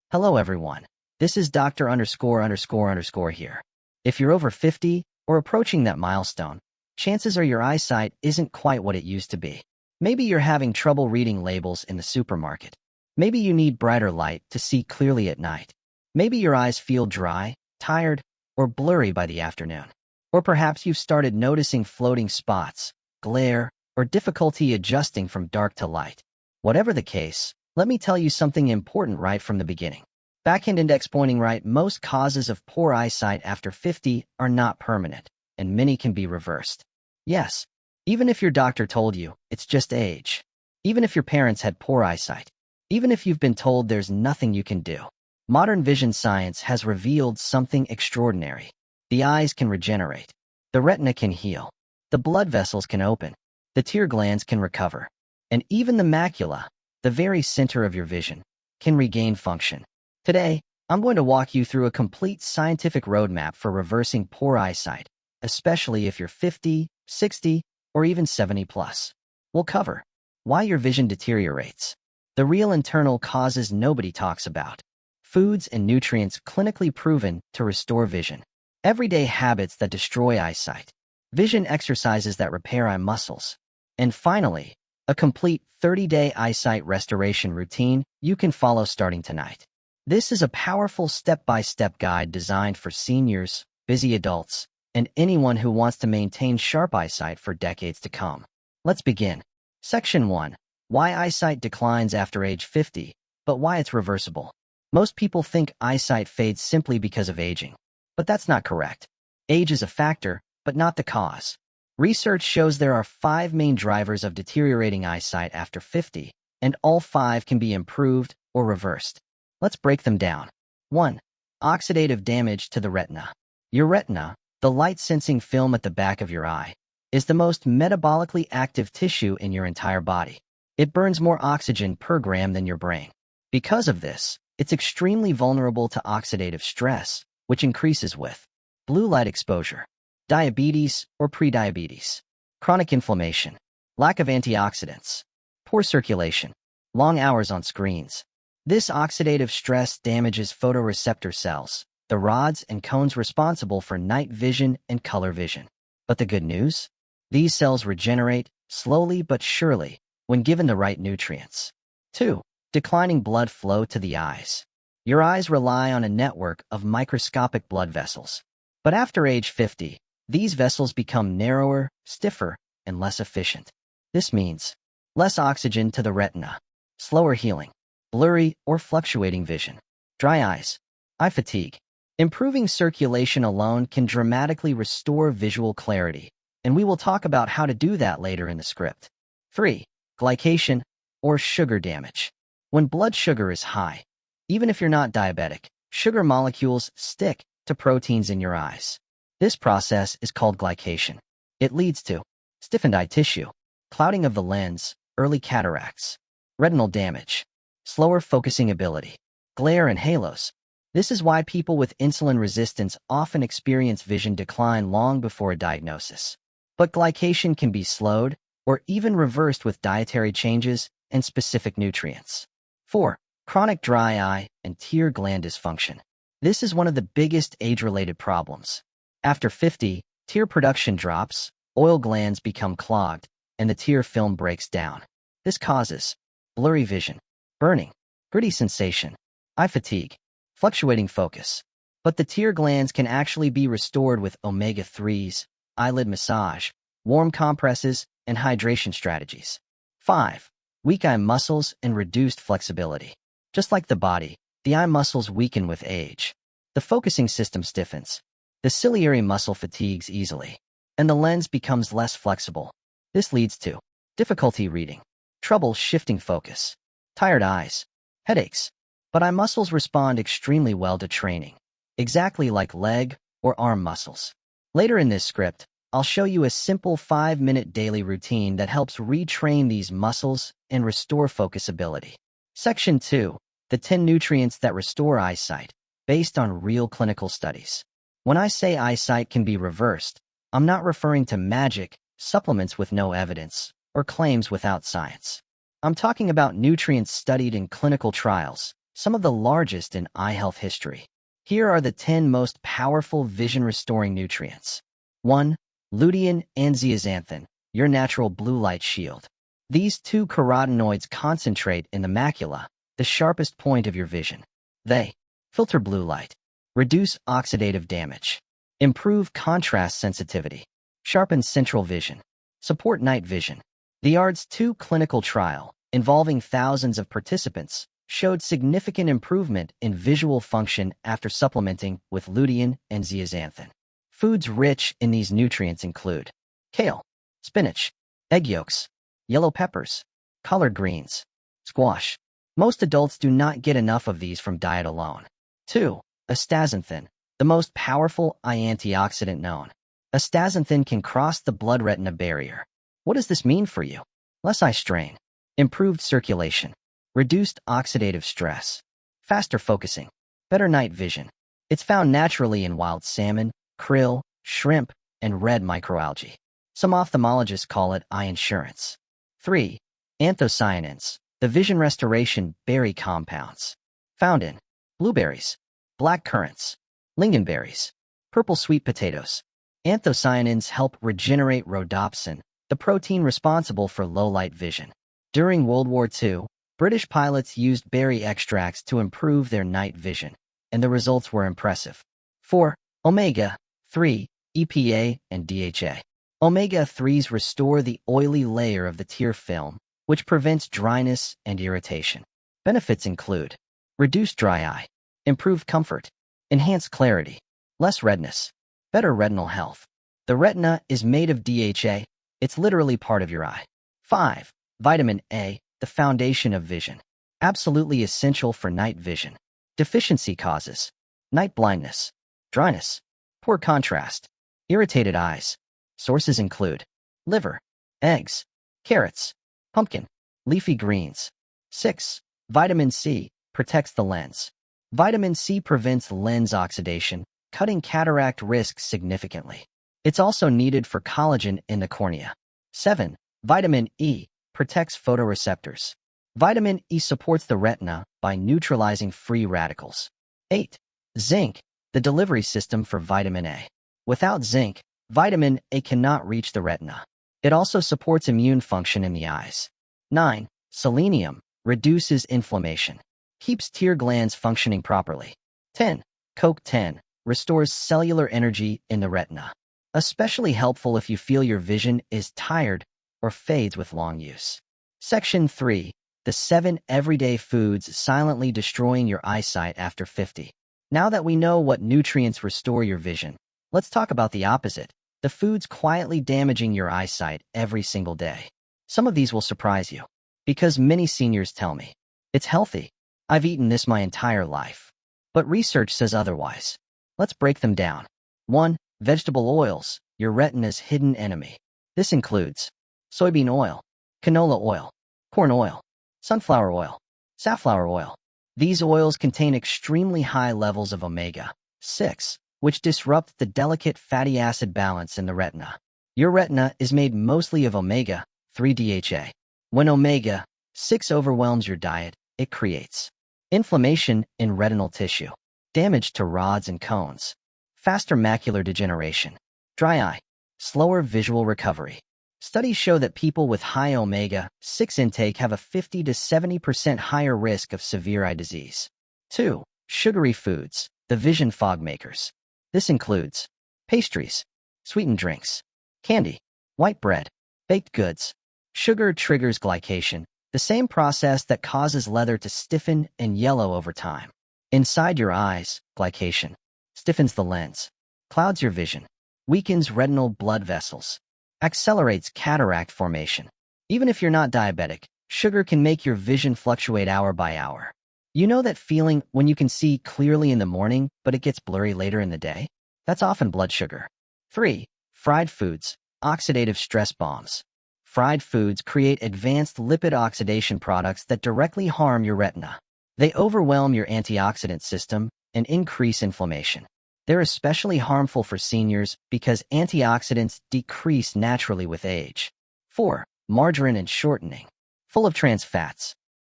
Hello everyone. This is Dr. underscore underscore underscore here. If you're over 50 or approaching that milestone, chances are your eyesight isn't quite what it used to be. Maybe you're having trouble reading labels in the supermarket. Maybe you need brighter light to see clearly at night. Maybe your eyes feel dry, tired, or blurry by the afternoon. Or perhaps you've started noticing floating spots, glare, or difficulty adjusting from dark to light. Whatever the case, let me tell you something important right from the beginning. Backhand index pointing right, most causes of poor eyesight after 50 are not permanent, and many can be reversed. Yes, even if your doctor told you it's just age, even if your parents had poor eyesight, even if you've been told there's nothing you can do, modern vision science has revealed something extraordinary. The eyes can regenerate, the retina can heal, the blood vessels can open, the tear glands can recover, and even the macula, the very center of your vision, can regain function. Today, I'm going to walk you through a complete scientific roadmap for reversing poor eyesight, especially if you're 50, 60, or even 70 plus. We'll cover why your vision deteriorates, the real internal causes nobody talks about, foods and nutrients clinically proven to restore vision, everyday habits that destroy eyesight, vision exercises that repair eye muscles, and finally, a complete 30-day eyesight restoration routine you can follow starting tonight. This is a powerful step-by-step guide designed for seniors, busy adults, and anyone who wants to maintain sharp eyesight for decades to come. Let's begin. Section 1. Why eyesight declines after age 50, but why it's reversible. Most people think eyesight fades simply because of aging, but that's not correct. Age is a factor, but not the cause. Research shows there are 5 main drivers of deteriorating eyesight after 50, and all 5 can be improved or reversed. Let's break them down. 1. Oxidative damage to the retina. Your retina, the light-sensing film at the back of your eye, is the most metabolically active tissue in your entire body. It burns more oxygen per gram than your brain. Because of this, it's extremely vulnerable to oxidative stress, which increases with blue light exposure, diabetes or prediabetes, chronic inflammation, lack of antioxidants, poor circulation, long hours on screens. This oxidative stress damages photoreceptor cells, the rods and cones responsible for night vision and color vision. But the good news? These cells regenerate, slowly but surely, when given the right nutrients. 2. Declining blood flow to the eyes. Your eyes rely on a network of microscopic blood vessels. But after age 50, these vessels become narrower, stiffer, and less efficient. This means less oxygen to the retina, slower healing, blurry or fluctuating vision, dry eyes, eye fatigue. Improving circulation alone can dramatically restore visual clarity, and we will talk about how to do that later in the script. 3. Glycation or sugar damage. When blood sugar is high, even if you're not diabetic, sugar molecules stick to proteins in your eyes. This process is called glycation. It leads to stiffened eye tissue, clouding of the lens, early cataracts, retinal damage, slower focusing ability, glare and halos. This is why people with insulin resistance often experience vision decline long before a diagnosis. But glycation can be slowed or even reversed with dietary changes and specific nutrients. 4. Chronic dry eye and tear gland dysfunction. This is one of the biggest age-related problems. After 50, tear production drops, oil glands become clogged, and the tear film breaks down. This causes blurry vision, burning, gritty sensation, eye fatigue, fluctuating focus. But the tear glands can actually be restored with omega-3s, eyelid massage, warm compresses, and hydration strategies. 5. Weak eye muscles and reduced flexibility. Just like the body, the eye muscles weaken with age. The focusing system stiffens. The ciliary muscle fatigues easily, and the lens becomes less flexible. This leads to difficulty reading, trouble shifting focus, tired eyes, headaches. But eye muscles respond extremely well to training, exactly like leg or arm muscles. Later in this script, I'll show you a simple 5-minute daily routine that helps retrain these muscles and restore focus ability. Section 2. The 10 nutrients that restore eyesight, based on real clinical studies. When I say eyesight can be reversed, I'm not referring to magic, supplements with no evidence, or claims without science. I'm talking about nutrients studied in clinical trials, some of the largest in eye health history. Here are the 10 most powerful vision-restoring nutrients. 1. Lutein and zeaxanthin, your natural blue light shield. These two carotenoids concentrate in the macula, the sharpest point of your vision. They filter blue light, reduce oxidative damage, improve contrast sensitivity, sharpen central vision, support night vision. The ARDS-2 clinical trial, involving thousands of participants, showed significant improvement in visual function after supplementing with lutein and zeaxanthin. Foods rich in these nutrients include kale, spinach, egg yolks, yellow peppers, collard greens, squash. Most adults do not get enough of these from diet alone. 2. Astaxanthin, the most powerful eye antioxidant known. Astaxanthin can cross the blood-retina barrier. What does this mean for you? Less eye strain, improved circulation, reduced oxidative stress, faster focusing, better night vision. It's found naturally in wild salmon, krill, shrimp, and red microalgae. Some ophthalmologists call it eye insurance. 3. Anthocyanins, the vision restoration berry compounds. Found in blueberries, black currants, lingonberries, purple sweet potatoes. Anthocyanins help regenerate rhodopsin, the protein responsible for low-light vision. During World War II, British pilots used berry extracts to improve their night vision, and the results were impressive. 4. Omega-3, EPA, and DHA. Omega-3s restore the oily layer of the tear film, which prevents dryness and irritation. Benefits include reduced dry eye, improved comfort, enhanced clarity, less redness, better retinal health. The retina is made of DHA. It's literally part of your eye. 5. Vitamin A, the foundation of vision. Absolutely essential for night vision. Deficiency causes night blindness, dryness, poor contrast, irritated eyes. Sources include liver, eggs, carrots, pumpkin, leafy greens. 6. Vitamin C protects the lens. Vitamin C prevents lens oxidation, cutting cataract risk significantly. It's also needed for collagen in the cornea. 7. Vitamin E protects photoreceptors. Vitamin E supports the retina by neutralizing free radicals. 8. Zinc, the delivery system for vitamin A. Without zinc, vitamin A cannot reach the retina. It also supports immune function in the eyes. 9. Selenium reduces inflammation, keeps tear glands functioning properly. 10. CoQ10 restores cellular energy in the retina. Especially helpful if you feel your vision is tired or fades with long use. Section 3. The 7 everyday foods silently destroying your eyesight after 50. Now that we know what nutrients restore your vision, let's talk about the opposite, the foods quietly damaging your eyesight every single day. Some of these will surprise you, because many seniors tell me, it's healthy. I've eaten this my entire life. But research says otherwise. Let's break them down. 1. Vegetable oils, your retina's hidden enemy. This includes soybean oil, canola oil, corn oil, sunflower oil, safflower oil. These oils contain extremely high levels of omega-6, which disrupt the delicate fatty acid balance in the retina. Your retina is made mostly of omega-3 DHA. When omega-6 overwhelms your diet, it creates inflammation in retinal tissue, damage to rods and cones, faster macular degeneration, dry eye, slower visual recovery. Studies show that people with high omega-6 intake have a 50 to 70% higher risk of severe eye disease. 2. Sugary foods, the vision fog makers. This includes pastries, sweetened drinks, candy, white bread, baked goods. Sugar triggers glycation, the same process that causes leather to stiffen and yellow over time. Inside your eyes, glycation stiffens the lens, clouds your vision, weakens retinal blood vessels, accelerates cataract formation. Even if you're not diabetic, sugar can make your vision fluctuate hour by hour. You know that feeling when you can see clearly in the morning, but it gets blurry later in the day? That's often blood sugar. 3. Fried foods, oxidative stress bombs. Fried foods create advanced lipid oxidation products that directly harm your retina. They overwhelm your antioxidant system and increase inflammation. They're especially harmful for seniors because antioxidants decrease naturally with age. 4. Margarine and shortening. Full of trans fats,